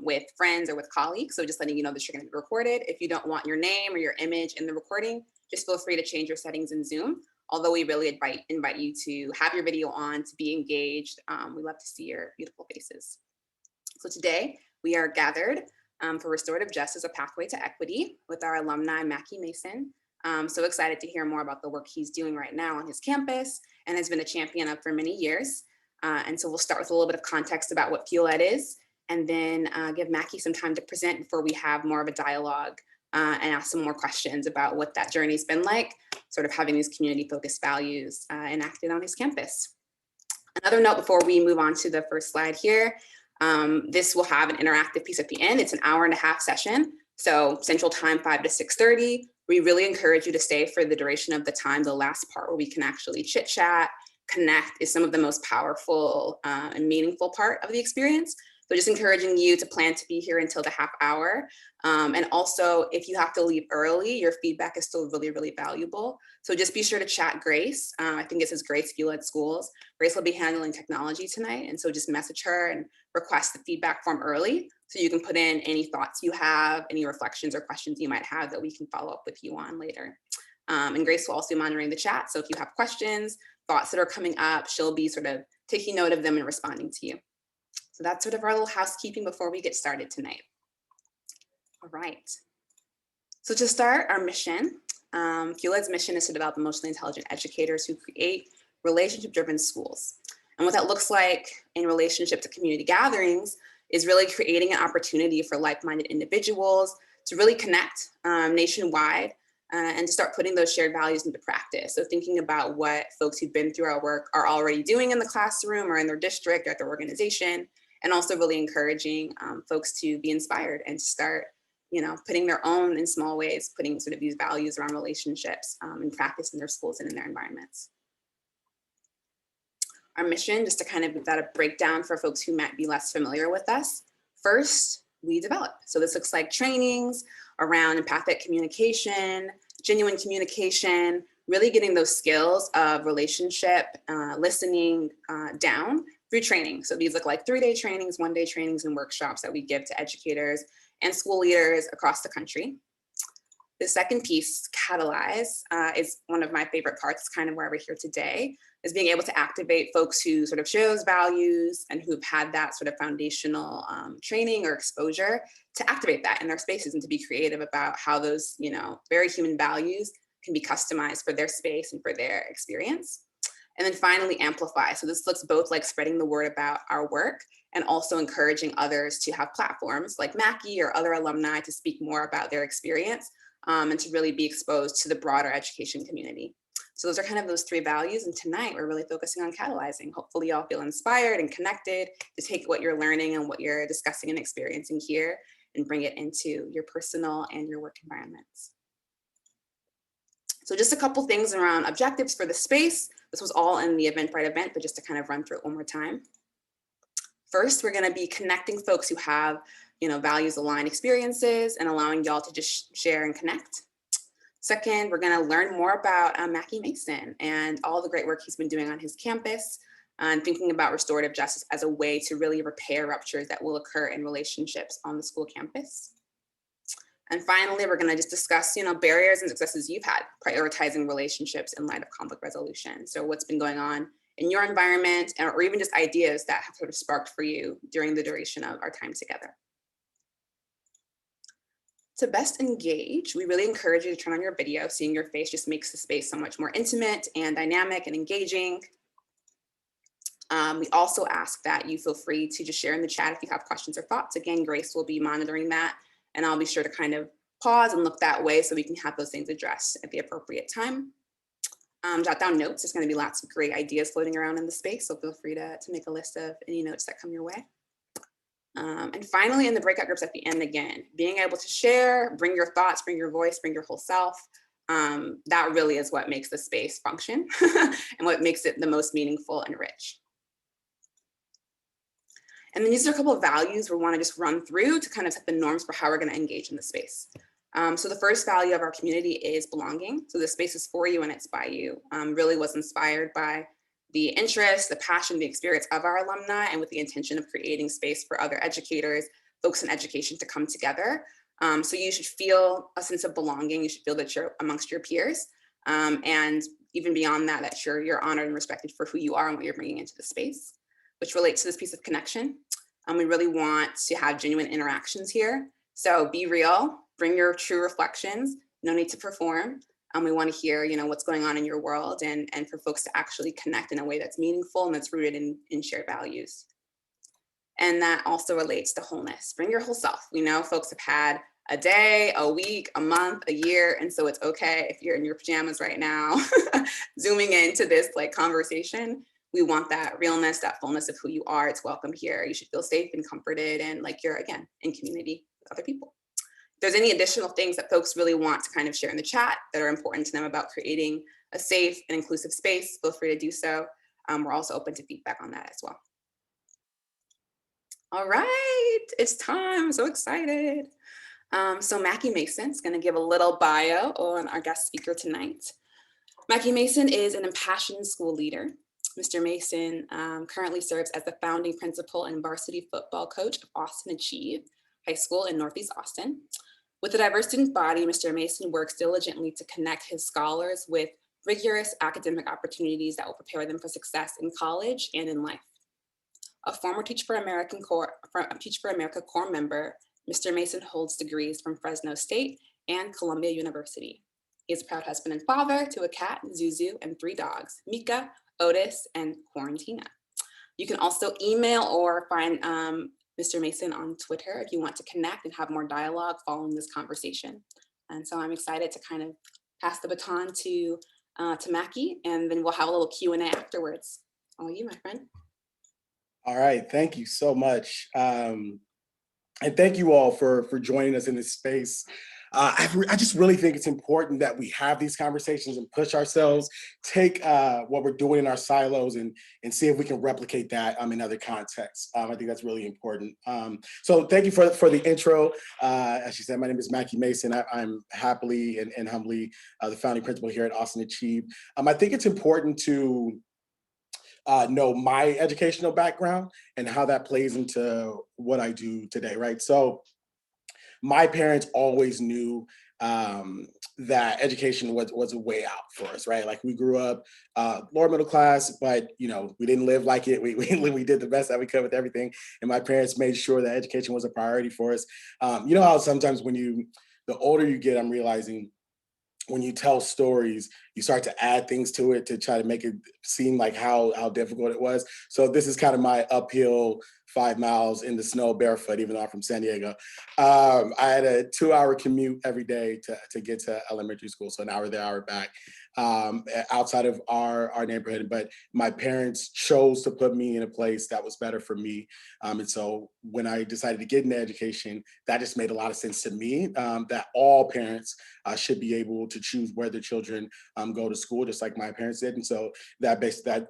with friends or with colleagues. So just letting you know that you're going to be recorded. If you don't want your name or your image in the recording, just feel free to change your settings in Zoom. Although we really invite you to have your video on, to be engaged. We love to see your beautiful faces. So today we are gathered for Restorative Justice, a Pathway to Equity, with our alumni, Mackee Mason. So excited to hear more about the work he's doing right now on his campus and has been a champion of for many years. And so we'll start with a little bit of context about what FUEL Ed is, and then give Mackee some time to present before we have more of a dialogue and ask some more questions about what that journey's been like, sort of having these community-focused values enacted on his campus. Another note before we move on to the first slide here, this will have an interactive piece at the end. It's an 1.5-hour session. So Central Time, 5 to 6:30. We really encourage you to stay for the duration of the time. The last part where we can actually chit chat, connect is some of the most powerful and meaningful part of the experience. So just encouraging you to plan to be here until the half hour. And also, if you have to leave early, your feedback is still really, really valuable. So just be sure to chat Grace. I think it says Grace FUEL Ed Schools. Grace will be handling technology tonight. And so just message her and request the feedback form early so you can put in any thoughts you have, any reflections or questions you might have that we can follow up with you on later. And Grace will also be monitoring the chat. So if you have questions, thoughts that are coming up, she'll be sort of taking note of them and responding to you. So that's sort of our little housekeeping before we get started tonight. All right. So to start, our mission, FUEL Ed's mission is to develop emotionally intelligent educators who create relationship-driven schools. And what that looks like in relationship to community gatherings is really creating an opportunity for like-minded individuals to really connect nationwide and to start putting those shared values into practice. So thinking about what folks who've been through our work are already doing in the classroom or in their district or at their organization, and also really encouraging folks to be inspired and start, putting their own, in small ways, putting sort of these values around relationships in practice in their schools and in their environments. Our mission, just to kind of give that a breakdown for folks who might be less familiar with us. First, we develop. So this looks like trainings around empathic communication, genuine communication, really getting those skills of relationship, listening down through training. So these look like 3-day trainings, 1-day trainings, and workshops that we give to educators and school leaders across the country. The second piece, catalyze, is one of my favorite parts. It's kind of why we're here today, is being able to activate folks who sort of share those values and who've had that sort of foundational training or exposure to activate that in their spaces and to be creative about how those, very human values can be customized for their space and for their experience. And then finally, amplify. So this looks both like spreading the word about our work and also encouraging others to have platforms like Mackee or other alumni to speak more about their experience and to really be exposed to the broader education community. So those are kind of those 3 values. And tonight we're really focusing on catalyzing. Hopefully y'all feel inspired and connected to take what you're learning and what you're discussing and experiencing here and bring it into your personal and your work environments. So just a couple things around objectives for the space. This was all in the Eventbrite event, but just to kind of run through it one more time. First, we're going to be connecting folks who have, values aligned experiences and allowing y'all to just share and connect. Second, we're going to learn more about Mackee Mason and all the great work he's been doing on his campus and thinking about restorative justice as a way to really repair ruptures that will occur in relationships on the school campus. And finally, we're going to just discuss, barriers and successes you've had prioritizing relationships in light of conflict resolution. So what's been going on in your environment, or even just ideas that have sort of sparked for you during the duration of our time together. To best engage, we really encourage you to turn on your video. Seeing your face just makes the space so much more intimate and dynamic and engaging. We also ask that you feel free to just share in the chat if you have questions or thoughts. Again, Grace will be monitoring that, and I'll be sure to kind of pause and look that way so we can have those things addressed at the appropriate time. Jot down notes. There's going to be lots of great ideas floating around in the space, so feel free to make a list of any notes that come your way. And finally, in the breakout groups at the end, again, being able to share, bring your thoughts, bring your voice, bring your whole self. That really is what makes the space function and what makes it the most meaningful and rich. And then these are a couple of values we want to just run through to kind of set the norms for how we're going to engage in the space. So the first value of our community is belonging. So the space is for you and it's by you. Really was inspired by the interest, the passion, the experience of our alumni, and with the intention of creating space for other educators folks in education to come together. So you should feel a sense of belonging. You should feel that you're amongst your peers. And even beyond that, that you're honored and respected for who you are and what you're bringing into the space, which relates to this piece of connection. We really want to have genuine interactions here. So be real, bring your true reflections, no need to perform. We want to hear, what's going on in your world and for folks to actually connect in a way that's meaningful and that's rooted in shared values. And that also relates to wholeness. Bring your whole self. We know folks have had a day, a week, a month, a year. And so it's okay if you're in your pajamas right now, zooming into this conversation. We want that realness, that fullness of who you are. It's welcome here. You should feel safe and comforted and like you're, again, in community with other people. If there's any additional things that folks really want to kind of share in the chat that are important to them about creating a safe and inclusive space, feel free to do so. We're also open to feedback on that as well. All right, it's time. I'm so excited. So Mackee Mason is going to give a little bio on our guest speaker tonight. Mackee Mason is an impassioned school leader. Mr. Mason currently serves as the founding principal and varsity football coach of Austin Achieve High School in Northeast Austin. With a diverse student body, Mr. Mason works diligently to connect his scholars with rigorous academic opportunities that will prepare them for success in college and in life. A former Teach for America Corps member, Mr. Mason holds degrees from Fresno State and Columbia University. He is a proud husband and father to a cat, Zuzu, and 3 dogs, Mika, Otis, and Quarantina. You can also email or find Mr. Mason on Twitter if you want to connect and have more dialogue following this conversation. And so I'm excited to kind of pass the baton to Mackee, and then we'll have a little Q&A afterwards. All you, my friend. All right, thank you so much. And thank you all for joining us in this space. I just really think it's important that we have these conversations and push ourselves, take what we're doing in our silos and see if we can replicate that in other contexts. I think that's really important. So thank you for the intro. As she said, my name is Mackee Mason. I'm happily and humbly the founding principal here at Austin Achieve. I think it's important to know my educational background and how that plays into what I do today, right? So my parents always knew that education was a way out for us, right? Like we grew up lower middle class, but we didn't live like it. We did the best that we could with everything, and my parents made sure that education was a priority for us. You know how sometimes the older you get, I'm realizing when you tell stories, you start to add things to it to try to make it seem like how difficult it was. So this is kind of my uphill 5 miles in the snow barefoot, even though I'm from San Diego. I had a 2-hour commute every day to get to elementary school. So an hour there, hour back, outside of our neighborhood. But my parents chose to put me in a place that was better for me. And so when I decided to get into education, that just made a lot of sense to me, that all parents should be able to choose where their children go to school, just like my parents did. And so that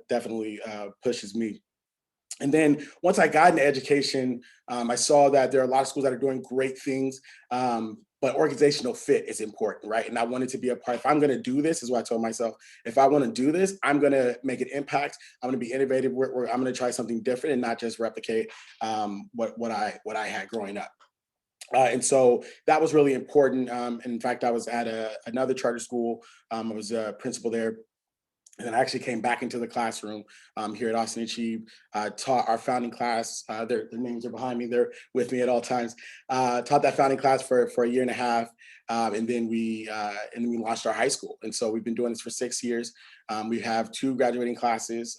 definitely pushes me. And then once I got into education, I saw that there are a lot of schools that are doing great things, but organizational fit is important, right? And I wanted to be a part. If I'm going to do this, is what I told myself. If I want to do this, I'm going to make an impact. I'm going to be innovative. I'm going to try something different and not just replicate what I had growing up. And so that was really important. And in fact, I was at another charter school. I was a principal there. And then I actually came back into the classroom here at Austin Achieve, taught our founding class. Their names are behind me. They're with me at all times. Taught that founding class for a 1.5 years. And then we launched our high school. And so we've been doing this for 6 years. We have 2 graduating classes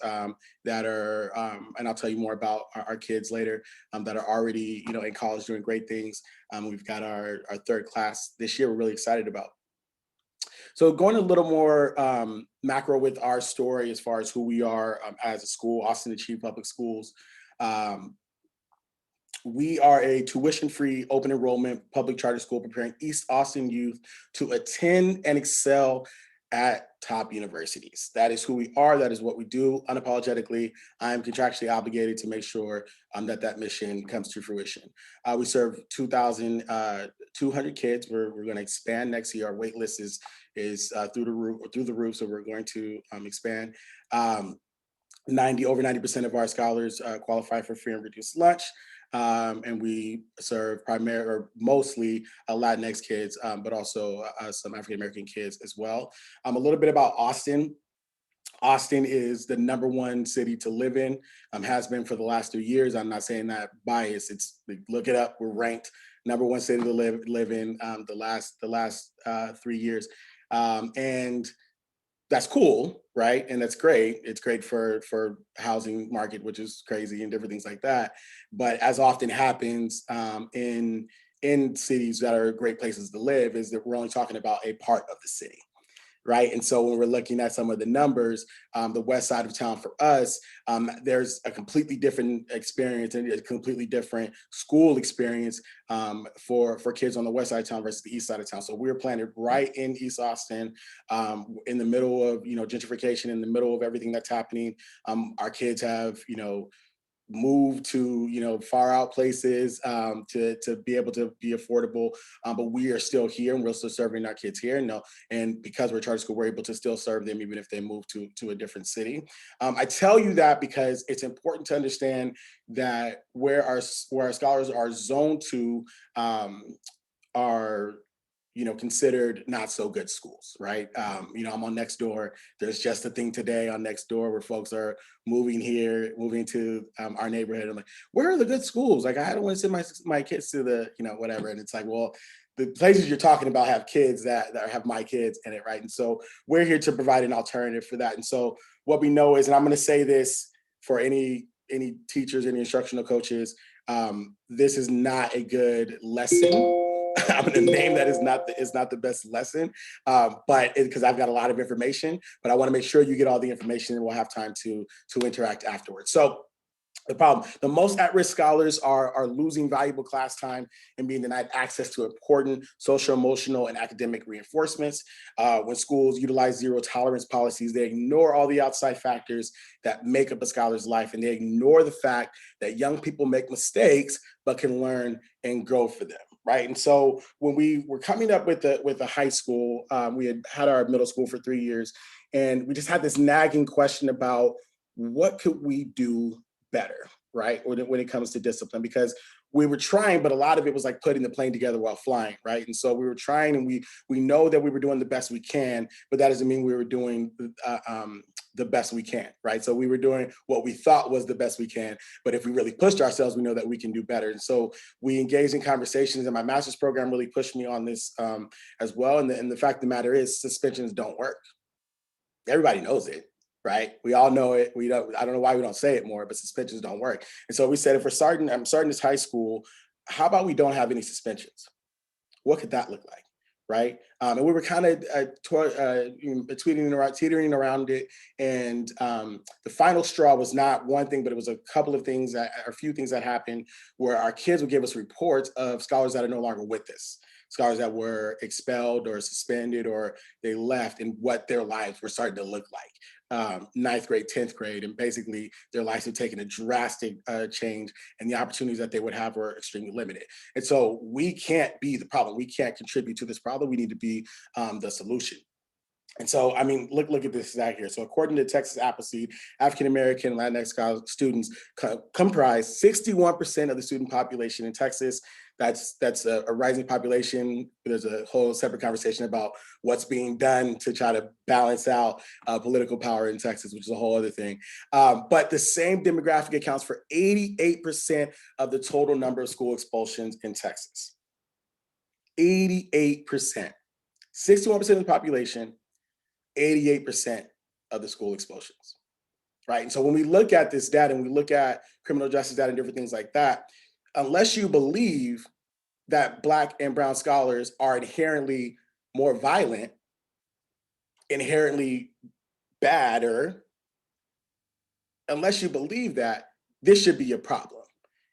that are, and I'll tell you more about our kids later, that are already in college doing great things. We've got our 3rd class this year we're really excited about. So going a little more macro with our story as far as who we are as a school, Austin Achieve Public Schools. We are a tuition-free, open enrollment public charter school preparing East Austin youth to attend and excel at top universities. That is who we are. That is what we do unapologetically. I am contractually obligated to make sure that mission comes to fruition. We serve 2,200 kids. We're going to expand next year. Our wait list is through the roof. So we're going to expand. Over 90% of our scholars qualify for free and reduced lunch. and we serve primarily or mostly Latinx kids, but also some African-American kids as well. A little bit about Austin. Austin is the #1 city to live in, has been for the last 3 years. I'm not saying that bias. It's look it up. We're ranked #1 city to live in the last 3 years, and that's cool, right? And that's great. It's great for housing market, which is crazy, and different things like that. But as often happens in cities that are great places to live, is that we're only talking about a part of the city, right? And so when we're looking at some of the numbers, the west side of town for us, there's a completely different experience and a completely different school experience for kids on the west side of town versus the east side of town. So we're planted right in East Austin, in the middle of gentrification, in the middle of everything that's happening. Our kids have move to far out places to be able to be affordable, but we are still here and we're still serving our kids here. And because we're charter school, we're able to still serve them even if they move to a different city. I tell you that because it's important to understand that where our scholars are zoned to are considered not so good schools, right? I'm on Nextdoor. There's just a thing today on Nextdoor where folks are moving to our neighborhood. I'm like, where are the good schools? Like, I don't want to send my kids to the, whatever. And it's like, well, the places you're talking about have kids that have my kids in it, right? And so we're here to provide an alternative for that. And so what we know is, and I'm going to say this for any teachers, any instructional coaches, this is not a good lesson. I'm going to name that is not the best lesson, but because I've got a lot of information, but I want to make sure you get all the information and we'll have time to interact afterwards. So the problem, the most at-risk scholars are losing valuable class time and being denied access to important social, emotional, and academic reinforcements. When schools utilize zero tolerance policies, they ignore all the outside factors that make up a scholar's life, and they ignore the fact that young people make mistakes, but can learn and grow for them. Right. And so when we were coming up with the high school, we had our middle school for 3 years, and we just had this nagging question about what could we do better, right? When it comes to discipline, because we were trying, but a lot of it was like putting the plane together while flying, right? And so we were trying, and we know that we were doing the best we can, but that doesn't mean we were doing the best we can, right? So we were doing what we thought was the best we can, but if we really pushed ourselves, we know that we can do better. And so we engaged in conversations, and my master's program really pushed me on this as well. And the fact of the matter is, suspensions don't work. Everybody knows it. Right? We all know it. I don't know why we don't say it more, but suspensions don't work. And so we said, if I'm starting this high school, how about we don't have any suspensions? What could that look like? Right? And we were kind of teetering around it. And the final straw was not one thing, but it was a couple of things, a few things that happened where our kids would give us reports of scholars that are no longer with us, scholars that were expelled or suspended or they left, and what their lives were starting to look like. 9th grade, 10th grade, and basically their lives have taken a drastic change, and the opportunities that they would have were extremely limited. And so we can't be the problem. We can't contribute to this problem. We need to be the solution. And so, I mean, look at this stat here. So according to Texas Appleseed, African-American and Latinx students comprise 61% of the student population in Texas. That's a rising population. There's a whole separate conversation about what's being done to try to balance out political power in Texas, which is a whole other thing. But the same demographic accounts for 88% of the total number of school expulsions in Texas. 88%. 61% of the population, 88% of the school expulsions, right? And so when we look at this data and we look at criminal justice data and different things like that, unless you believe that Black and brown scholars are inherently more violent, inherently badder, unless you believe that, this should be a problem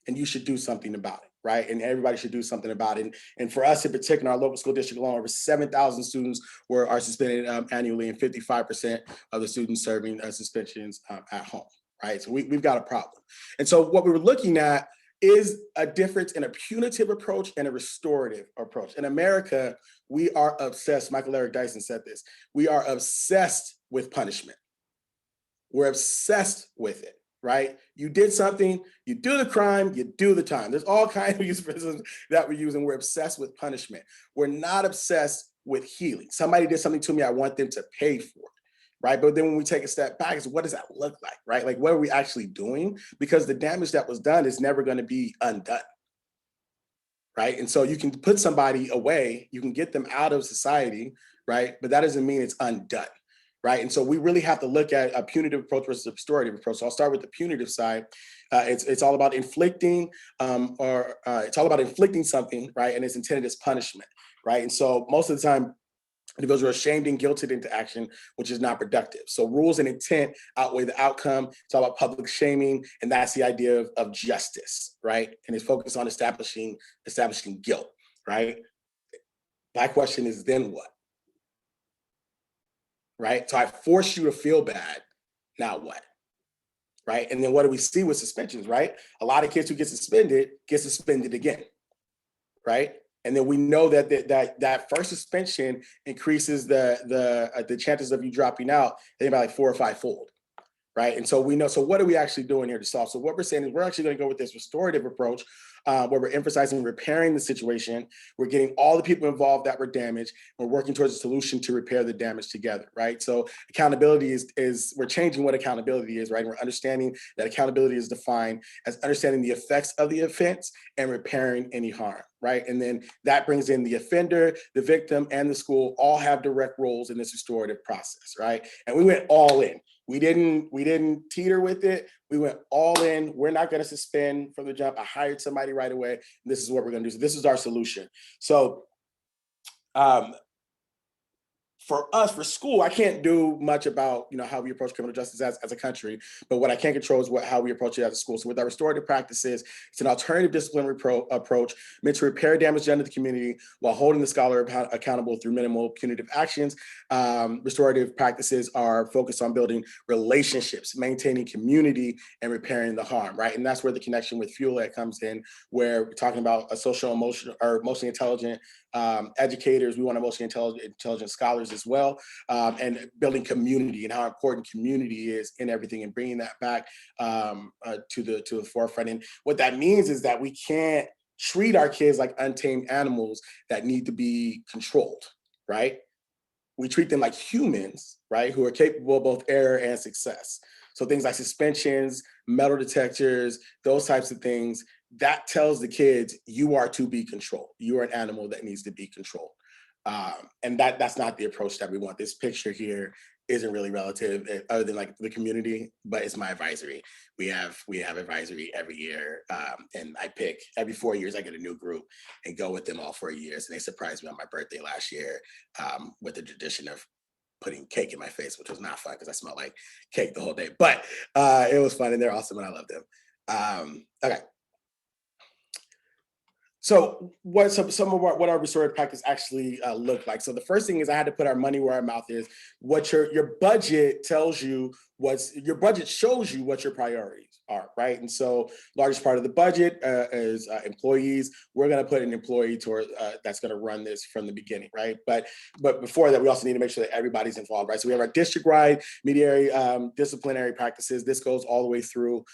and you should do something about it, right? And everybody should do something about it. And for us in particular, our local school district alone, over 7,000 students are suspended annually, and 55% of the students serving suspensions at home, right? So we've got a problem. And so what we were looking at is a difference in a punitive approach and a restorative approach. In America, we are obsessed, Michael Eric Dyson said this, we are obsessed with punishment. We're obsessed with it, right? You did something, you do the crime, you do the time. There's all kinds of euphemisms that we use, and we're obsessed with punishment. We're not obsessed with healing. Somebody did something to me, I want them to pay for it, right? But then when we take a step back, it's what does that look like, right? Like, what are we actually doing? Because the damage that was done is never going to be undone, right? And so you can put somebody away, you can get them out of society, right? But that doesn't mean it's undone, right? And so we really have to look at a punitive approach versus a restorative approach. So I'll start with the punitive side. It's all about inflicting, it's all about inflicting something, right? And it's intended as punishment, right? And so most of the time, individuals are shamed and guilted into action, which is not productive. So rules and intent outweigh the outcome. It's all about public shaming, and that's the idea of justice, right? And it's focused on establishing guilt, right? My question is, then what? Right? So I force you to feel bad. Now what? Right? And then what do we see with suspensions, right? A lot of kids who get suspended again, right? And then we know that that first suspension increases the chances of you dropping out, I think, by like 4 or 5-fold, right? And so we know. So what are we actually doing here to solve? So what we're saying is we're actually going to go with this restorative approach, where we're emphasizing repairing the situation. We're getting all the people involved that were damaged. We're working towards a solution to repair the damage together, right? So accountability is we're changing what accountability is, right? And we're understanding that accountability is defined as understanding the effects of the offense and repairing any harm, right? And then that brings in the offender, the victim, and the school all have direct roles in this restorative process, right? And we went all in. We didn't teeter with it. We went all in. We're not going to suspend from the jump. I hired somebody right away. This is what we're going to do. So this is our solution. So for us, for school, I can't do much about how we approach criminal justice as a country, but what I can control is how we approach it as a school. So with our restorative practices, it's an alternative disciplinary approach meant to repair damage done to the community while holding the scholar accountable through minimal punitive actions. Restorative practices are focused on building relationships, maintaining community, and repairing the harm, right? And that's where the connection with Fuel Ed comes in, where we're talking about a social, emotional, or emotionally intelligent educators. We want emotionally intelligent scholars as well, and building community and how important community is in everything, and bringing that back to the forefront. And what that means is that we can't treat our kids like untamed animals that need to be controlled, right? We treat them like humans, right, who are capable of both error and success. So things like suspensions, metal detectors, those types of things, that tells the kids you are to be controlled. You are an animal that needs to be controlled. And that's not the approach that we want. This picture here isn't really relative other than like the community, but it's my advisory. We have advisory every year. And I pick every 4 years, I get a new group and go with them all 4 years. And they surprised me on my birthday last year with the tradition of putting cake in my face, which was not fun because I smelled like cake the whole day, but it was fun and they're awesome and I love them. Okay. So some of what our restorative practice actually look like. So the first thing is I had to put our money where our mouth is. What your budget tells you your budget shows you what your priorities are, right? And so largest part of the budget is employees. We're going to put an employee toward that's going to run this from the beginning, right? But before that, we also need to make sure that everybody's involved, right? So we have our district-wide mediary disciplinary practices. This goes all the way through.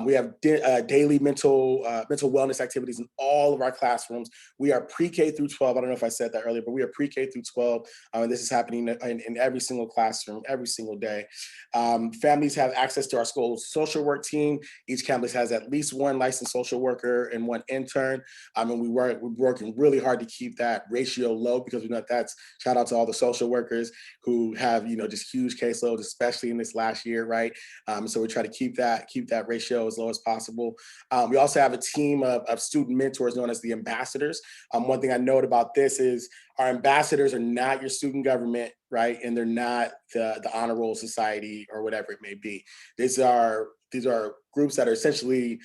We have daily mental wellness activities in all of our classrooms. We are pre-K through 12. I don't know if I said that earlier, but we are pre-K through 12. And this is happening in every single classroom, every single day. Families have access to our school's social work team. Each campus has at least one licensed social worker and one intern. And we're working really hard to keep that ratio low because we know that's, shout out to all the social workers who have, just huge caseloads, especially in this last year, right? So we try to keep that ratio as low as possible. We also have a team of student mentors known as the ambassadors. One thing I note about this is our ambassadors are not your student government, right? And they're not the honor roll society or whatever it may be. These are groups that are essentially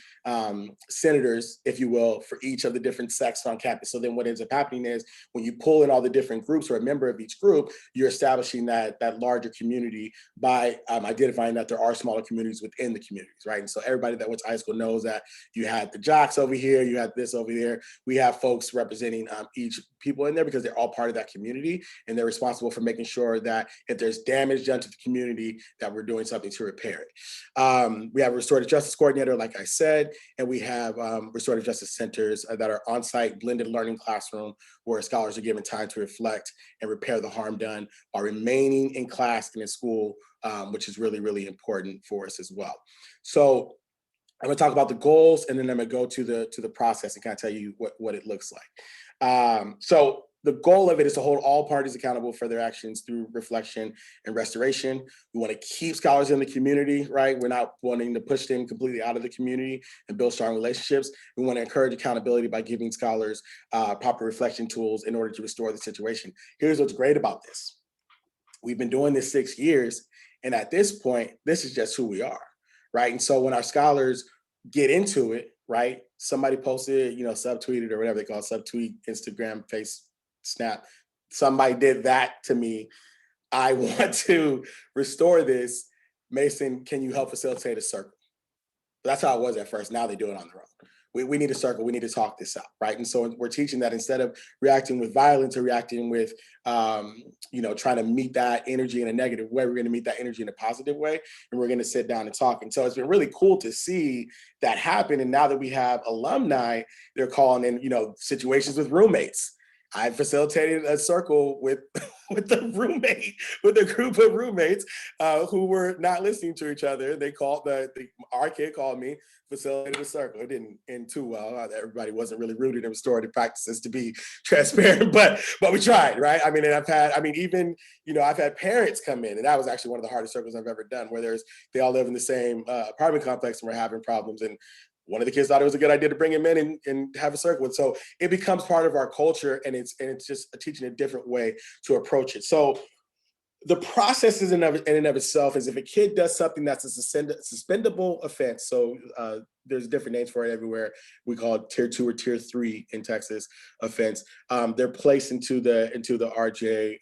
senators, if you will, for each of the different sects on campus. So then what ends up happening is when you pull in all the different groups or a member of each group, you're establishing that larger community by identifying that there are smaller communities within the communities, right? And so everybody that went to high school knows that you had the jocks over here, you had this over there. We have folks representing each people in there because they're all part of that community and they're responsible for making sure that if there's damage done to the community, that we're doing something to repair it. We have a restorative Justice Coordinator, like I said, and we have Restorative Justice Centers that are on-site blended learning classroom where scholars are given time to reflect and repair the harm done while remaining in class and in school, which is really, really important for us as well. So I'm gonna talk about the goals, and then I'm gonna go to the process and kind of tell you what it looks like. So the goal of it is to hold all parties accountable for their actions through reflection and restoration. We want to keep scholars in the community, right? We're not wanting to push them completely out of the community and build strong relationships. We want to encourage accountability by giving scholars proper reflection tools in order to restore the situation. Here's what's great about this. We've been doing this 6 years, and at this point, this is just who we are, right? And so when our scholars get into it, right? Somebody posted, subtweeted or whatever they call it, subtweet, Instagram, Face, Snap. Somebody did that to me. I want to restore this. Mason, can you help facilitate a circle? That's how it was at first. Now they do it on their own. We need a circle. We need to talk this out, right? And so we're teaching that instead of reacting with violence or reacting with, trying to meet that energy in a negative way, we're going to meet that energy in a positive way, and we're going to sit down and talk. And so it's been really cool to see that happen. And now that we have alumni, they're calling in, situations with roommates. I facilitated a circle with with a group of roommates who were not listening to each other. They called our kid called me, facilitated a circle. It didn't end too well. Everybody wasn't really rooted in restorative practices, to be transparent, but we tried, right? I mean, and I've had parents come in, and that was actually one of the hardest circles I've ever done, where they all live in the same apartment complex and we're having problems. And one of the kids thought it was a good idea to bring him in and have a circle. And so it becomes part of our culture, and it's just teaching a different way to approach it. So the process in and of itself is if a kid does something that's a suspendable offense. So there's different names for it everywhere. We call it tier 2 or tier 3 in Texas offense. They're placed into the RJ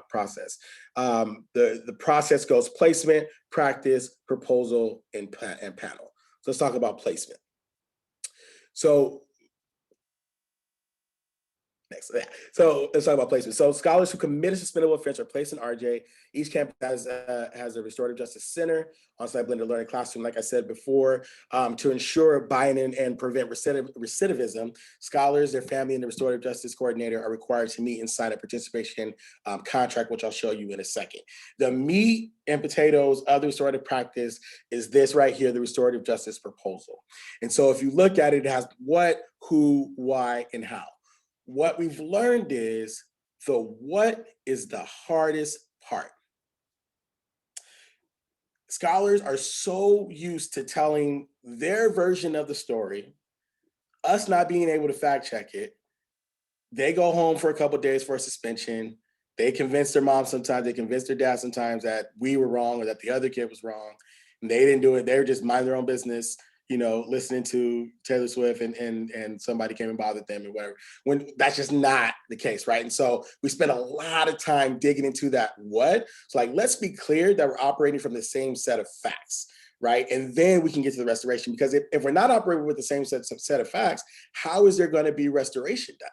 process. The process goes placement, practice, proposal, and panel. So let's talk about placement. So let's talk about placement. So scholars who commit a suspendable offense are placed in RJ. Each campus has a restorative justice center, on-site blended learning classroom, like I said before, to ensure buy-in and prevent recidivism. Scholars, their family, and the restorative justice coordinator are required to meet and sign a participation contract, which I'll show you in a second. The meat and potatoes of the restorative practice is this right here, the restorative justice proposal. And so if you look at it, it has what, who, why, and how. What we've learned is the what is the hardest part. Scholars are so used to telling their version of the story, us not being able to fact check it. They go home for a couple of days for a suspension. They convince their mom sometimes, they convince their dad sometimes that we were wrong or that the other kid was wrong. And they didn't do it. They were just mind their own business, listening to Taylor Swift and somebody came and bothered them and whatever, when that's just not the case, right? And so we spent a lot of time digging into that what. So let's be clear that we're operating from the same set of facts, right? And then we can get to the restoration, because if we're not operating with the same set of facts, how is there going to be restoration done?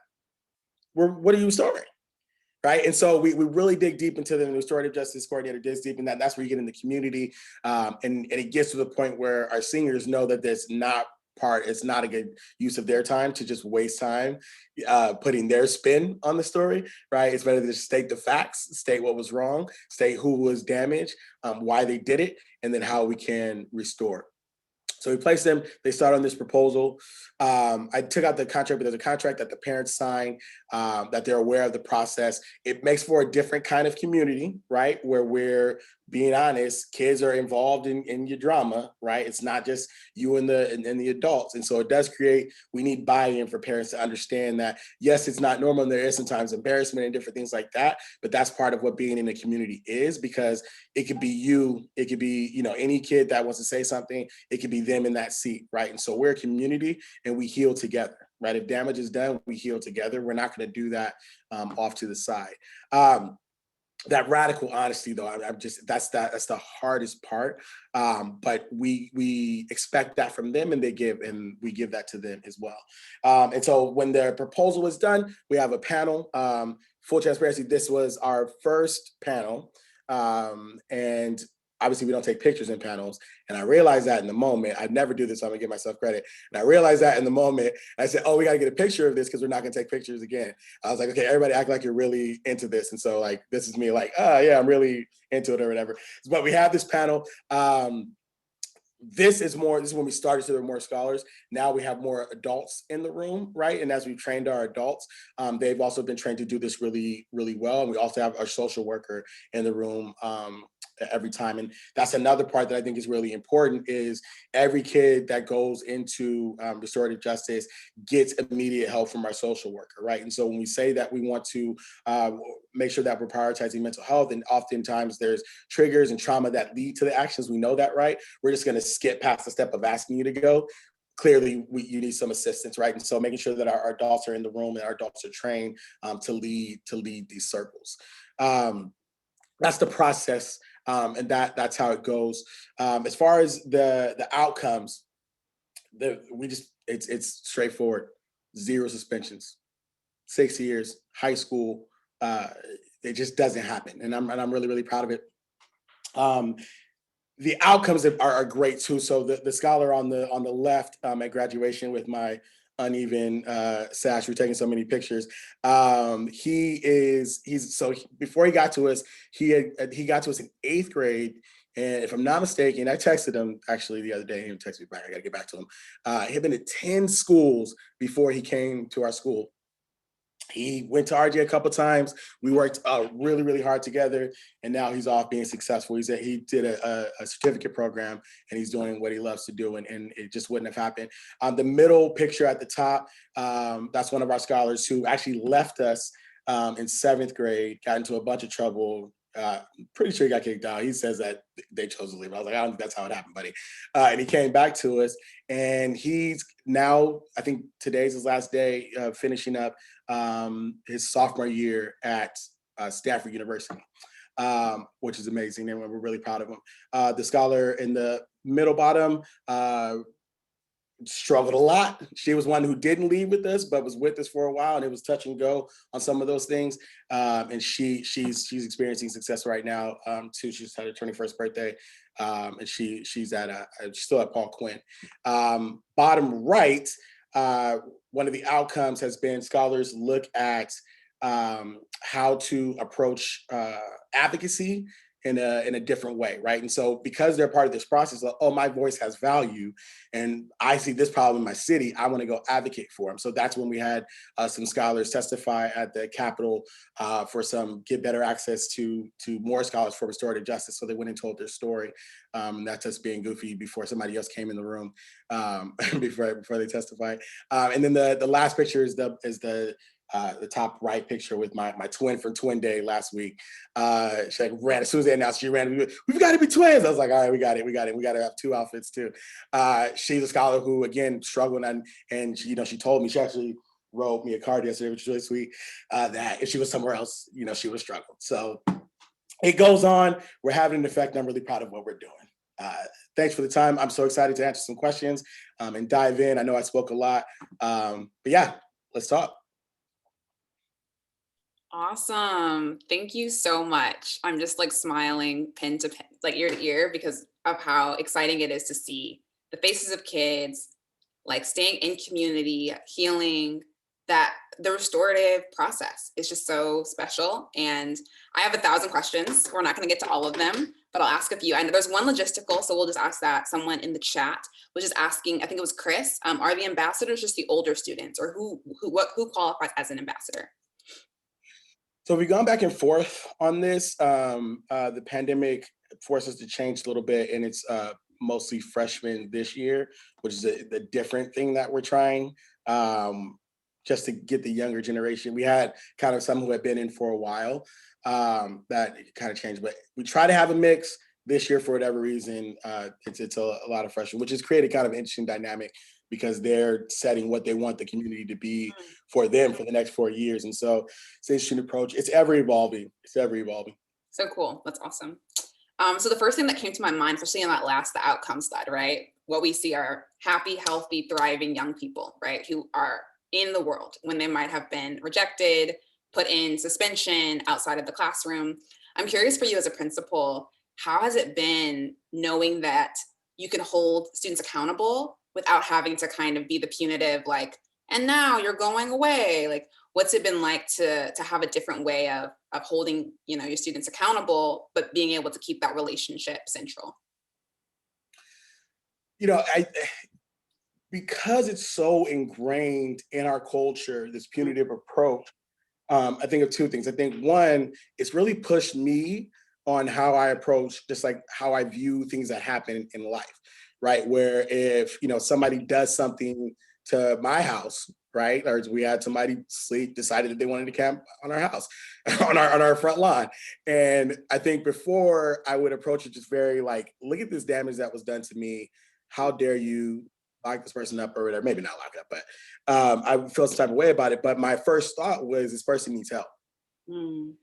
What are you restoring? Right. And so we really dig deep into the restorative justice coordinator digs deep in that. That's where you get in the community. And it gets to the point where our seniors know that it's not a good use of their time to just waste time putting their spin on the story, right? It's better to just state the facts, state what was wrong, state who was damaged, why they did it, and then how we can restore. So we placed them, they start on this proposal. I took out the contract, but there's a contract that the parents sign, that they're aware of the process. It makes for a different kind of community, right? Where we're being honest, kids are involved in your drama, right? It's not just you and the adults. And so it does we need buy-in for parents to understand that, yes, it's not normal and there is sometimes embarrassment and different things like that, but that's part of what being in a community is, because it could be you, it could be, any kid that wants to say something, it could be them in that seat, right? And so we're a community and we heal together, right? If damage is done, we heal together. We're not going to do that off to the side. That radical honesty, though, that's the hardest part. But we expect that from them, and we give that to them as well. And so when their proposal is done, we have a panel. Full transparency, this was our first panel, and obviously we don't take pictures in panels. And I realized that in the moment. I never do this, so I'm gonna give myself credit. And I realized that in the moment. I said, oh, we gotta get a picture of this because we're not gonna take pictures again. I was like, okay, everybody act like you're really into this. And so like, this is me like, oh yeah, I'm really into it or whatever. But we have this panel. This is when we started, so there were more scholars. Now we have more adults in the room, right? And as we've trained our adults, they've also been trained to do this really, really well. And we also have our social worker in the room every time. And that's another part that I think is really important is every kid that goes into restorative justice gets immediate help from our social worker, right? And so when we say that we want to make sure that we're prioritizing mental health, and oftentimes there's triggers and trauma that lead to the actions, we know that, right? We're just gonna skip past the step of asking you to go. Clearly, you need some assistance, right? And so making sure that our adults are in the room and our adults are trained to lead these circles. That's the process, and that's how it goes. As far as the outcomes, it's straightforward. 0 suspensions, 6 years, high school. It just doesn't happen, and I'm really, really proud of it. The outcomes are great too. So the scholar on the left at graduation with my uneven sash, we're taking so many pictures. Before he got to us, he got to us in 8th grade. And if I'm not mistaken, I texted him actually the other day. He texted me back. I got to get back to him. He had been to 10 schools before he came to our school. He went to RJ a couple times. We worked really, really hard together, and now he's off being successful. He did a certificate program, and he's doing what he loves to do, and it just wouldn't have happened. The middle picture at the top, that's one of our scholars who actually left us in 7th grade, got into a bunch of trouble. Pretty sure he got kicked out. He says that they chose to leave. I was like, I don't think that's how it happened, buddy. And he came back to us, and he's now, I think today's his last day, finishing up his sophomore year at Stanford University, which is amazing, and we're really proud of him. The scholar in the middle bottom struggled a lot. She was one who didn't leave with us, but was with us for a while, and it was touch and go on some of those things. And she's experiencing success right now too. She just had her 21st birthday, and she's still at Paul Quinn. Bottom right, one of the outcomes has been scholars look at how to approach advocacy in a different way, right? And so because they're part of this process, like, oh, my voice has value, and I see this problem in my city, I want to go advocate for them. So that's when we had some scholars testify at the Capitol for some get better access to more scholars for restorative justice. So they went and told their story. And that's us being goofy before somebody else came in the room before they testified. And then the last picture is the top right picture with my twin from Twin Day last week. She like ran, as soon as they announced she ran, we've got to be twins. I was like, all right, we got it. We got to have 2 outfits too. She's a scholar who, again, struggled, and she told me, she actually wrote me a card yesterday, which was really sweet, that if she was somewhere else, she would struggle. So it goes on. We're having an effect. I'm really proud of what we're doing. Thanks for the time. I'm so excited to answer some questions and dive in. I know I spoke a lot, but yeah, let's talk. Awesome. Thank you so much. I'm just like smiling pin to pin, like ear to ear, because of how exciting it is to see the faces of kids, like staying in community, healing, that the restorative process is just so special. And I have 1,000 questions. We're not going to get to all of them, but I'll ask a few. I know there's one logistical, so we'll just ask that. Someone in the chat was just asking, I think it was Chris, are the ambassadors just the older students, or who qualifies as an ambassador? So we've gone back and forth on this. The pandemic forced us to change a little bit, and it's mostly freshmen this year, which is the different thing that we're trying, just to get the younger generation. We had kind of some who had been in for a while that kind of changed, but we try to have a mix. This year, for whatever reason, it's a lot of freshmen, which has created kind of an interesting dynamic, because they're setting what they want the community to be for them for the next 4 years. And so it's an interesting approach. It's ever evolving. So cool. That's awesome. So the first thing that came to my mind, especially in that the outcome slide, right? What we see are happy, healthy, thriving young people, right? Who are in the world when they might have been rejected, put in suspension outside of the classroom. I'm curious for you as a principal, how has it been knowing that you can hold students accountable without having to kind of be the punitive, like, and now you're going away? Like, what's it been like to have a different way of holding, you know, your students accountable, but being able to keep that relationship central? You know, because it's so ingrained in our culture, this punitive approach, I think of two things. I think one, it's really pushed me on how I approach, just like how I view things that happen in life, right? Where if, you know, somebody does something to my house, right? Or we had somebody sleep, decided that they wanted to camp on our house, on our front lawn. And I think before I would approach it just very like, look at this damage that was done to me. How dare you lock this person up or whatever? Maybe not lock up, but I feel some type of way about it. But my first thought was this person needs help. Mm,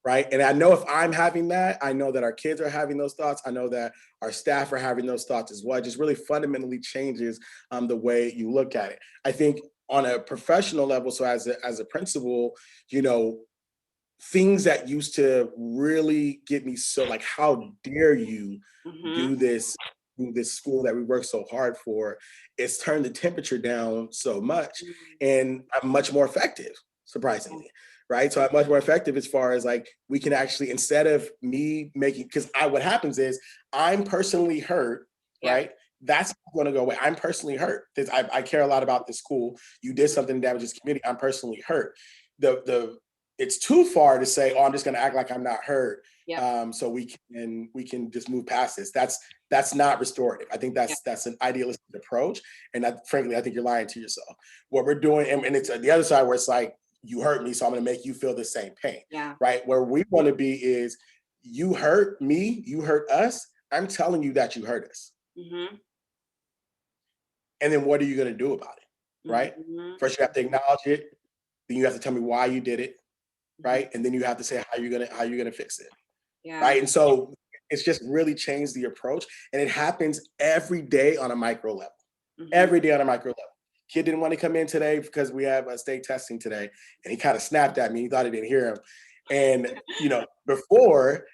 Right. And I know if I'm having that, I know that our kids are having those thoughts. I know that our staff are having those thoughts as well. It just really fundamentally changes the way you look at it. I think on a professional level, so as a principal, you know, things that used to really get me so like, how dare you hmm do this, do this school that we work so hard for? It's turned the temperature down so much, and I'm much more effective, surprisingly. Right. So I'm much more effective as far as like we can actually, instead of me making, because I what happens is I'm personally hurt, Yeah. right? That's going to go away. I'm personally hurt because I care a lot about this school. You did something to damage this community. I'm personally hurt. The it's too far to say, oh, I'm just going to act like I'm not hurt. Yep. So we can just move past this. That's not restorative. I think Yep. that's an idealistic approach, and that, frankly, I think you're lying to yourself. What we're doing, and it's the other side where it's like, you hurt me, so I'm going to make you feel the same pain, Yeah. right? Where we want to be is, you hurt me, you hurt us. I'm telling you that you hurt us, hmm and then what are you going to do about it, right? hmm First, you have to acknowledge it. Then you have to tell me why you did it, hmm right? And then you have to say how you're gonna fix it, Yeah. right? And so it's just really changed the approach, and it happens every day on a micro level. hmm Every day on a micro level. Kid didn't want to come in today because we have a state testing today, and he kind of snapped at me. He thought I didn't hear him, and you know, before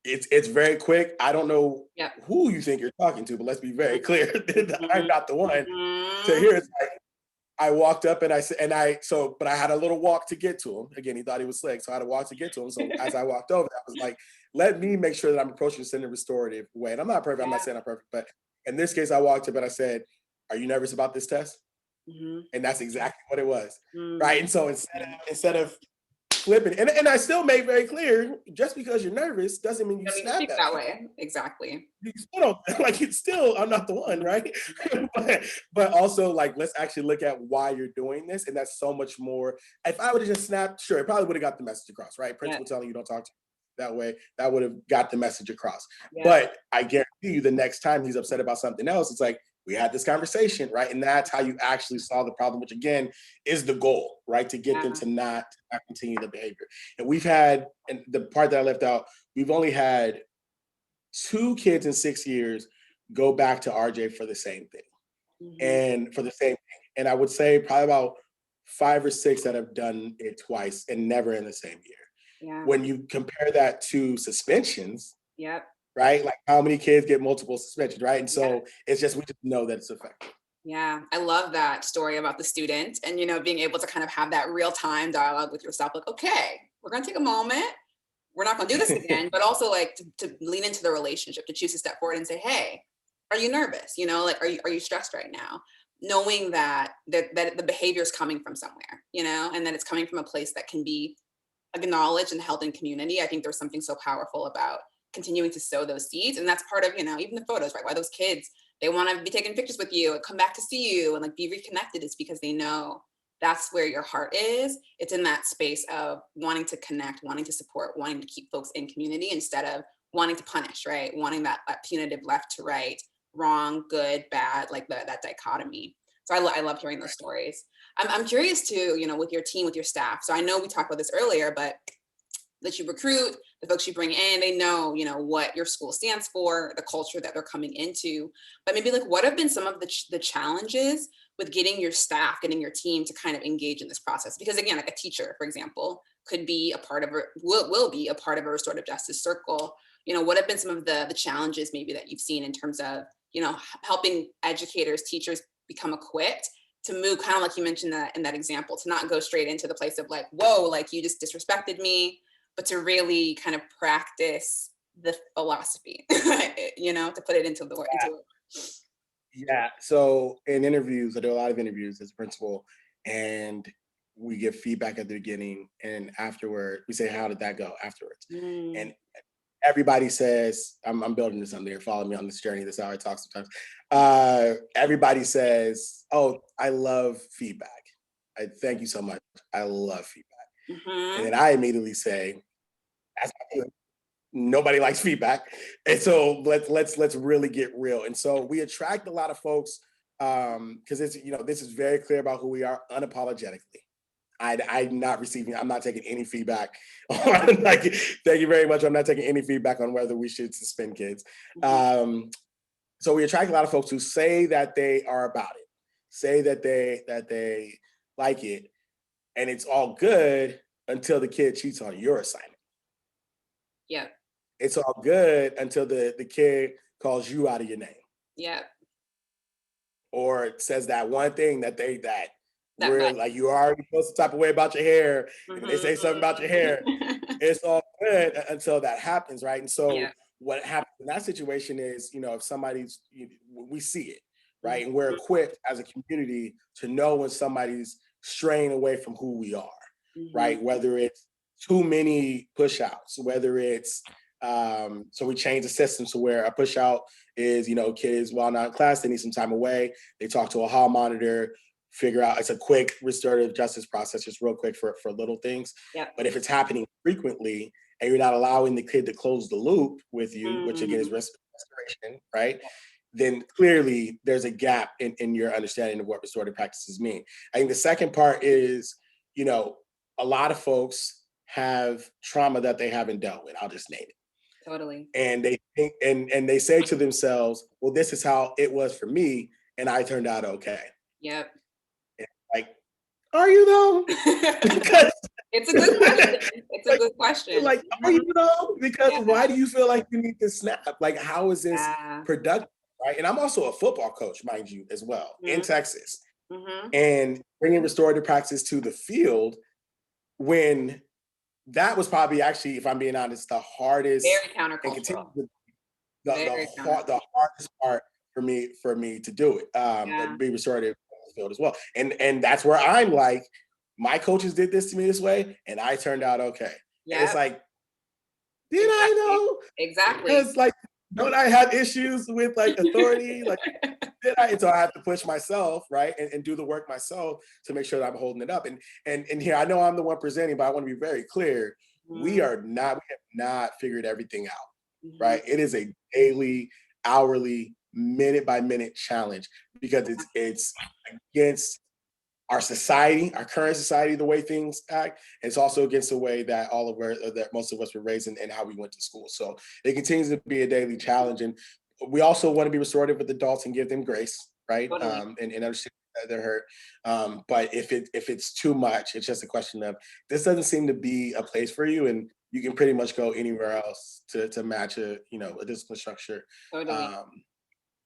it's very quick. I don't know Yep. who you think you're talking to, but let's be very clear that I'm hmm not the one to hmm hear it. I walked up and I said, but I had a little walk to get to him. Again, he thought he was slick, so I had a walk to get to him. So as I walked over, I was like, let me make sure that I'm approaching this in a restorative way. And I'm not perfect. I'm not Yeah. saying I'm perfect, but in this case, I walked up and I said, "Are you nervous about this test?" hmm And that's exactly what it was, right? mm And so instead of flipping, and I still made very clear, just because you're nervous doesn't mean you Don't need to snap speak at that me. way. Exactly. You still don't like it's still, I'm not the one, right? but also like, let's actually look at why you're doing this. And that's so much more. If I would have just snapped, sure, it probably would have got the message across, right? Yeah. Principal telling you don't talk to me that way, that would have got the message across. Yeah. But I guarantee you the next time he's upset about something else, it's like, we had this conversation, right? And that's how you actually solve the problem, which again is the goal, right? To get them Yeah. to not continue the behavior. And we've had, and the part that I left out, we've only had 2 kids in 6 years go back to RJ for the same thing, hmm and for the same thing. And I would say probably about 5 or 6 that have done it twice and never in the same year. Yeah. When you compare that to suspensions, Yep. right? Like how many kids get multiple suspensions, right? And Yeah. so it's just, we just know that it's effective. Yeah. I love that story about the student and, you know, being able to kind of have that real time dialogue with yourself. Like, okay, we're going to take a moment. We're not going to do this again, but also like to lean into the relationship, to choose to step forward and say, hey, are you nervous? You know, like, are you stressed right now? Knowing that the behavior is coming from somewhere, you know, and that it's coming from a place that can be acknowledged and held in community. I think there's something so powerful about continuing to sow those seeds. And that's part of, you know, even the photos, right? Why those kids, they want to be taking pictures with you and come back to see you and like be reconnected, is because they know that's where your heart is. It's in that space of wanting to connect, wanting to support, wanting to keep folks in community instead of wanting to punish, right? Wanting that punitive left to right, wrong, good, bad, like that dichotomy. So I love hearing those stories. I'm curious too, you know, with your team, with your staff. So I know we talked about this earlier, but that you recruit, the folks you bring in, they know, you know, what your school stands for, the culture that they're coming into. But maybe like, what have been some of the challenges with getting your staff, getting your team to kind of engage in this process? Because again, like a teacher, for example, could be a part of will be a part of a restorative justice circle. what have been some of the challenges maybe that you've seen in terms of, helping educators, teachers become equipped to move, kind of like you mentioned that in that example, to not go straight into the place of like, whoa, like you just disrespected me, but to really kind of practice the philosophy, to put it into the word. Yeah. So in interviews, I do a lot of interviews as a principal, and we give feedback at the beginning, and afterward, we say, "How did that go?" Afterwards, Mm, and everybody says, "I'm building this something. Follow me on this journey. This is how I talk sometimes." Everybody says, "Oh, I love feedback. I thank you so much. I love feedback." And mhm. then I immediately say, "That's not good. Nobody likes feedback." And so let's really get real. And so we attract a lot of folks because it's this is very clear about who we are unapologetically. I'm not taking any feedback on like, thank you very much. I'm not taking any feedback on whether we should suspend kids. Mhm. Um, so we attract a lot of folks who say that they are about it, say that they like it, and it's all good until the kid cheats on your assignment. Yep. It's all good until the kid calls you out of your name Yep. or says that one thing that That really, button. like, you already feel some type of way about your hair, and they Mhm. say something about your hair. It's all good until that happens, right? And so Yeah. what happens in that situation is, if somebody's, we see it, Mhm. right? And we're equipped as a community to know when somebody's straying away from who we are, Mhm. right? Whether it's too many push outs, whether it's so we change the system so where a push out is, kids while not in class, they need some time away. They talk to a hall monitor, figure out it's a quick restorative justice process, just real quick for little things. Yep. But if it's happening frequently and you're not allowing the kid to close the loop with you, which again is Mhm. restoration, right? Then clearly there's a gap in your understanding of what restorative practices mean. I think the second part is, a lot of folks have trauma that they haven't dealt with. I'll just name it. Totally. And they think and they say to themselves, well, this is how it was for me, and I turned out okay. Yep. And like, are you though? Because It's a good question. It's a like, good question. like, are Mhm. you though? Because Yeah. why do you feel like you need to snap? Like, how is this Yeah. productive? Right. And I'm also a football coach, mind you, as well, in Mhm. Texas. Mhm. And bringing restorative practice to the field when that was probably actually, if I'm being honest, the hardest Very and continues countercultural. to Very the countercultural. hardest part for me to do it, Yeah. be restorative field as well. And that's where I'm like, my coaches did this to me this way, and I turned out okay. And it's Yep. like, did I Exactly. know? Exactly. Because like, don't I have issues with like authority? Like, did I? And so I have to push myself, right, and do the work myself to make sure that I'm holding it up. And here, I know I'm the one presenting, but I want to be very clear: Mhm. we have not figured everything out, Mhm. right? It is a daily, hourly, minute by minute challenge because it's against our society, our current society, the way things act. It's also against the way that that most of us were raised and how we went to school. So it continues to be a daily challenge. And we also want to be restorative with adults and give them grace, right? Totally. And understand that they're hurt. But if it's too much, it's just a question of this doesn't seem to be a place for you, and you can pretty much go anywhere else to match a discipline structure. Totally. Um,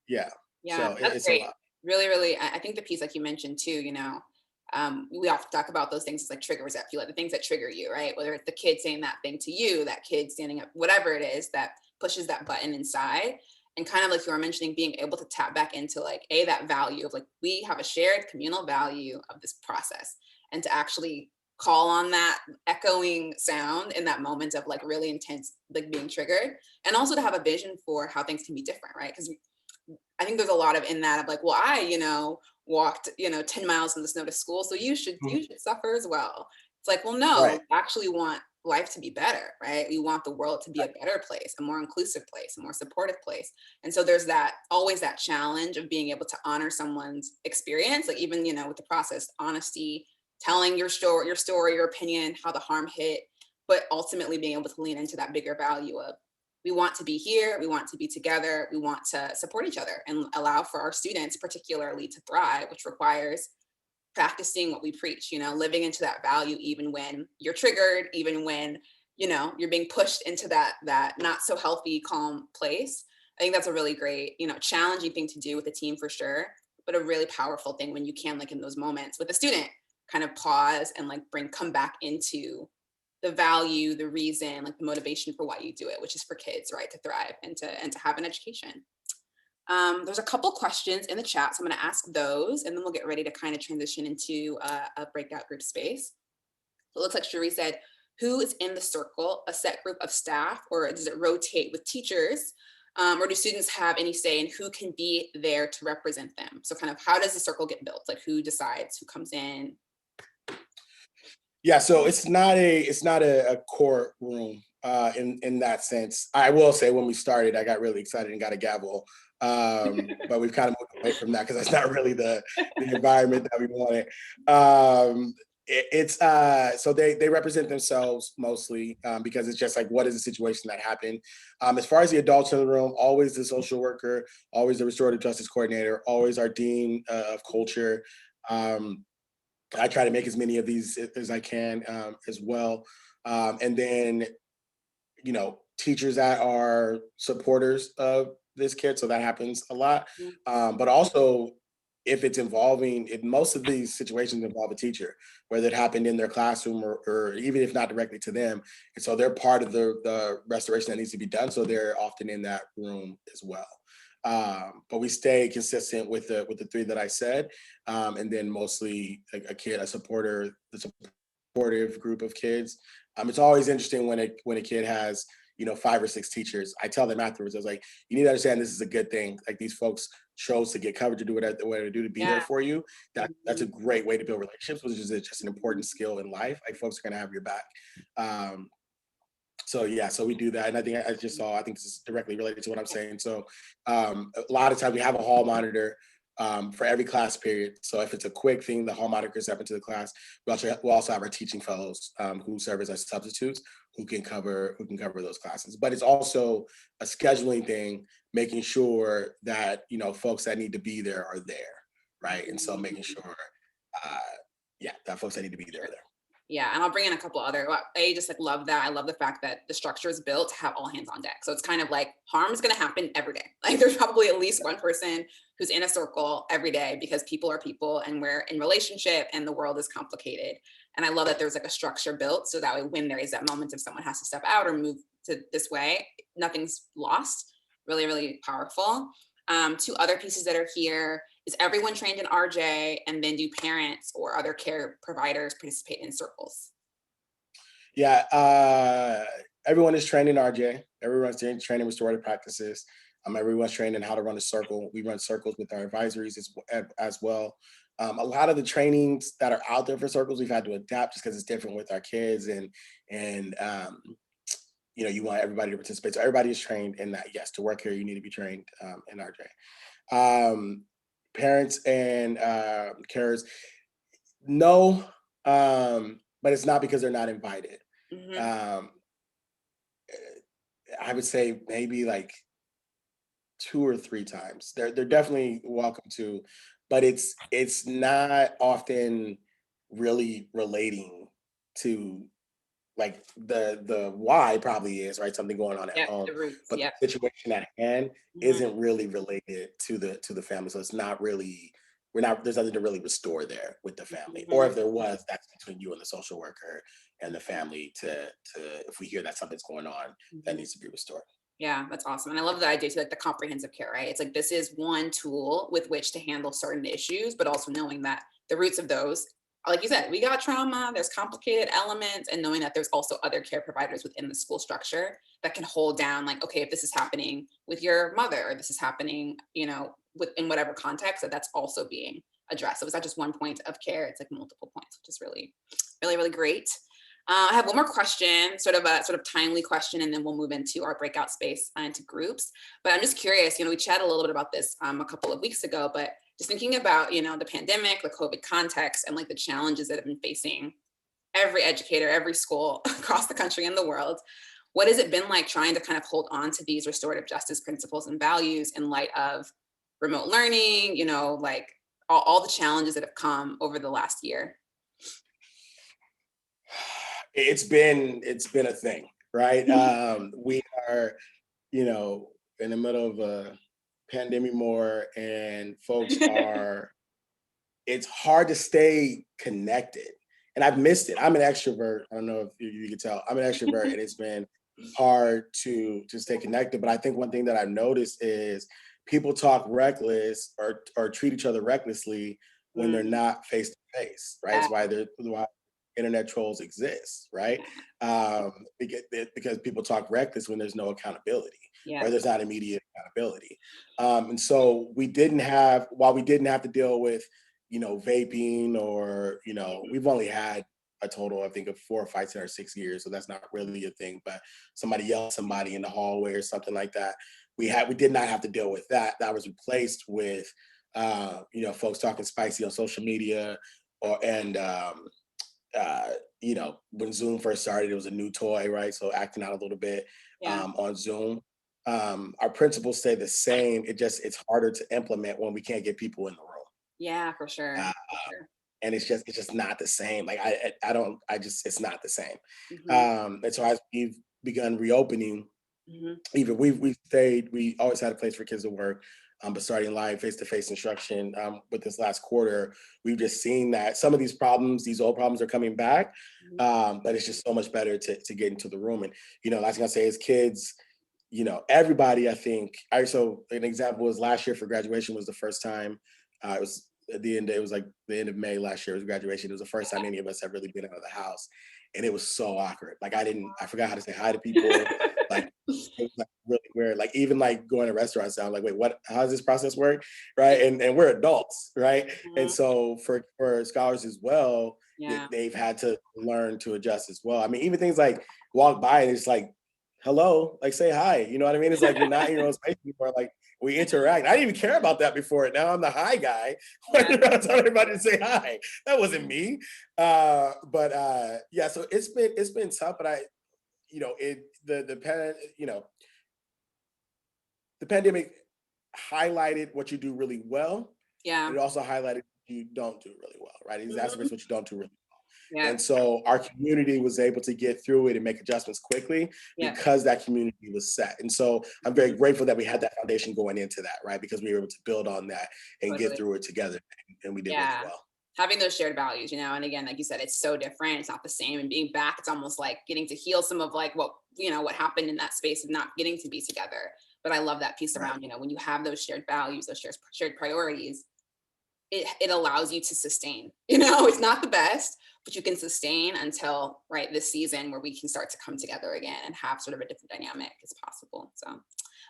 yeah. Yeah, So that's it's a great. lot. Really, really, I think the piece like you mentioned too, we often talk about those things as like triggers that feel like the things that trigger you, right? Whether it's the kid saying that thing to you, that kid standing up, whatever it is that pushes that button inside. And kind of like you were mentioning, being able to tap back into like that value of like we have a shared communal value of this process, and to actually call on that echoing sound in that moment of like really intense like being triggered, and also to have a vision for how things can be different, right? Because I think there's a lot of in that of like, well, I, walked, 10 miles in the snow to school. So Mhm. you should suffer as well. It's like, well, no, Right. we actually want life to be better, right? We want the world to be a better place, a more inclusive place, a more supportive place. And so there's that always that challenge of being able to honor someone's experience, like even, with the process, honesty, telling your opinion, how the harm hit, but ultimately being able to lean into that bigger value of we want to be here, we want to be together, we want to support each other and allow for our students particularly to thrive, which requires practicing what we preach, living into that value even when you're triggered, even when you're being pushed into that not so healthy, calm place. I think that's a really great, challenging thing to do with a team for sure, but a really powerful thing when you can, like in those moments with a student, kind of pause and like come back into the value, the reason, like the motivation for why you do it, which is for kids, right, to thrive and to have an education. There's a couple questions in the chat, so I'm going to ask those, and then we'll get ready to kind of transition into a breakout group space. So it looks like Cherie said, who is in the circle, a set group of staff, or does it rotate with teachers? Or do students have any say in who can be there to represent them? So kind of how does the circle get built? Like who decides who comes in? Yeah, so it's not a court room in that sense. I will say when we started, I got really excited and got a gavel. But we've kind of moved away from that because that's not really the environment that we wanted. So they represent themselves mostly because it's just like, what is the situation that happened? As far as the adults in the room, always the social worker, always the restorative justice coordinator, always our dean of culture. I try to make as many of these as I can as well. And then, teachers that are supporters of this kid. So that happens a lot. But also, if it's involving, if most of these situations involve a teacher, whether it happened in their classroom or even if not directly to them. And so they're part of the restoration that needs to be done. So they're often in that room as well. But we stay consistent with the three that I said, and then mostly a supporter, the supportive group of kids. It's always interesting when a kid has 5 or 6 teachers. I tell them afterwards, I was like, you need to understand this is a good thing. Like these folks chose to get covered to do whatever they do to be there for you. That's a great way to build relationships, which is just an important skill in life. Like folks are gonna have your back. So yeah, so we do that, and I think this is directly related to what I'm saying. So a lot of times we have a hall monitor for every class period. So if it's a quick thing, the hall monitor step into the class. We also have our teaching fellows who serve as our substitutes who can cover those classes. But it's also a scheduling thing, making sure that folks that need to be there are there, right? And so making sure, that folks that need to be there are there. Yeah, and I'll bring in a couple other. I just like love that. I love the fact that the structure is built to have all hands on deck. So it's kind of like harm is going to happen every day. Like there's probably at least one person who's in a circle every day because people are people and we're in relationship and the world is complicated. And I love that there's like a structure built so that way when there is that moment if someone has to step out or move to this way, nothing's lost. Really, really powerful. 2 other pieces that are here. Is everyone trained in RJ, and then do parents or other care providers participate in circles? Yeah, everyone is trained in RJ. Everyone's trained in restorative practices. Everyone's trained in how to run a circle. We run circles with our advisories as well. A lot of the trainings that are out there for circles, we've had to adapt just because it's different with our kids and you want everybody to participate. So everybody is trained in that. Yes, to work here, you need to be trained in RJ. Parents and carers, no, but it's not because they're not invited. I would say maybe like 2 or 3 times. They're definitely welcome to, but it's not often really relating to like the why probably is right, something going on at home, The roots. but the situation at hand isn't really related to the family. So it's not really there's nothing to really restore there with the family. Or if there was, that's between you and the social worker and the family to if we hear that something's going on that needs to be restored. Yeah, that's awesome. And I love the idea too, like the comprehensive care, right? It's like this is one tool with which to handle certain issues, but also knowing that the roots of those, like you said, we got trauma, there's complicated elements, and knowing that there's also other care providers within the school structure that can hold down, like, okay, if this is happening with your mother, or this is happening, within whatever context, that's also being addressed. So it's not just one point of care, it's like multiple points, which is really, really, really great. I have one more question, sort of timely question, and then we'll move into our breakout space into groups. But I'm just curious, we chatted a little bit about this a couple of weeks ago, but just thinking about, the pandemic, the COVID context, and like the challenges that have been facing every educator, every school across the country and the world. What has it been like trying to kind of hold on to these restorative justice principles and values in light of remote learning, like all the challenges that have come over the last year? it's been a thing, right? We are, you know, in the middle of a pandemic more, and folks are, it's hard to stay connected. And I've missed it. I'm an extrovert. I don't know if you can tell. I'm an extrovert, and it's been hard to stay connected. But I think one thing that I've noticed is people talk reckless or treat each other recklessly when they're Mm, not face to face, right? yeah, It's why internet trolls exist, right? Because people talk reckless when there's no accountability, yeah. or there's not immediate accountability. And so while we didn't have to deal with, vaping, or, we've only had a total, I think, of 4 fights in our 6 years. So that's not really a thing, but somebody yelled at somebody in the hallway or something like that. We did not have to deal with that. That was replaced with, folks talking spicy on social media, and when Zoom first started, it was a new toy, right? So acting out a little bit Yeah. on Zoom. Our principles stay the same. It's harder to implement when we can't get people in the room. Yeah, for sure. Uh, For sure. and it's just not the same. Like I don't I just it's not the same. Hmm. And so as we've begun reopening, Hmm. even we always had a place for kids to work, but starting live face-to-face instruction, with this last quarter, we've just seen that some of these old problems are coming back. Hmm. But it's just so much better to get into the room. And last thing I say is kids, everybody, I think. So an example was last year for graduation was the first time. It was at the end. It was like the end of May last year was graduation. It was the first time any of us had really been out of the house, and it was so awkward. Like I forgot how to say hi to people. Like it was like really weird. Like even like going to restaurants, I'm like, wait, what? How does this process work? Right? And we're adults, right? And Hmm. so for scholars as well, Yeah. they've had to learn to adjust as well. I mean, even things like walk by and it's like, hello, like say hi. You know what I mean? It's like you're not in your own space anymore. Like we interact. I didn't even care about that before. Now I'm the hi guy. Yeah. I'm telling everybody to say hi. That wasn't me. But yeah, so it's been tough, but the pandemic highlighted what you do really well, Yeah. but it also highlighted what you don't do really well, right? It Mhm. exacerbates what you don't do really well. Yeah. And so our community was able to get through it and make adjustments quickly Yeah. because that community was set. And so I'm very grateful that we had that foundation going into that, right? Because we were able to build on that and get Totally. through it together. And we did really Yeah. well. Having those shared values, and again, like you said, it's so different. It's not the same. And being back, it's almost like getting to heal some of like what happened in that space of not getting to be together. But I love that piece Right. around, when you have those shared values, those shared priorities, it allows you to sustain. It's not the best, but you can sustain until right this season where we can start to come together again and have sort of a different dynamic as possible. So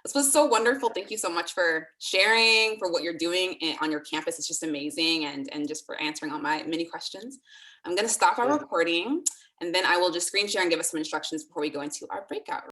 this was so wonderful. Thank you so much for sharing, for what you're doing on your campus. It's just amazing, and just for answering all my many questions. I'm going to stop our Yeah. recording, and then I will just screen share and give us some instructions before we go into our breakout.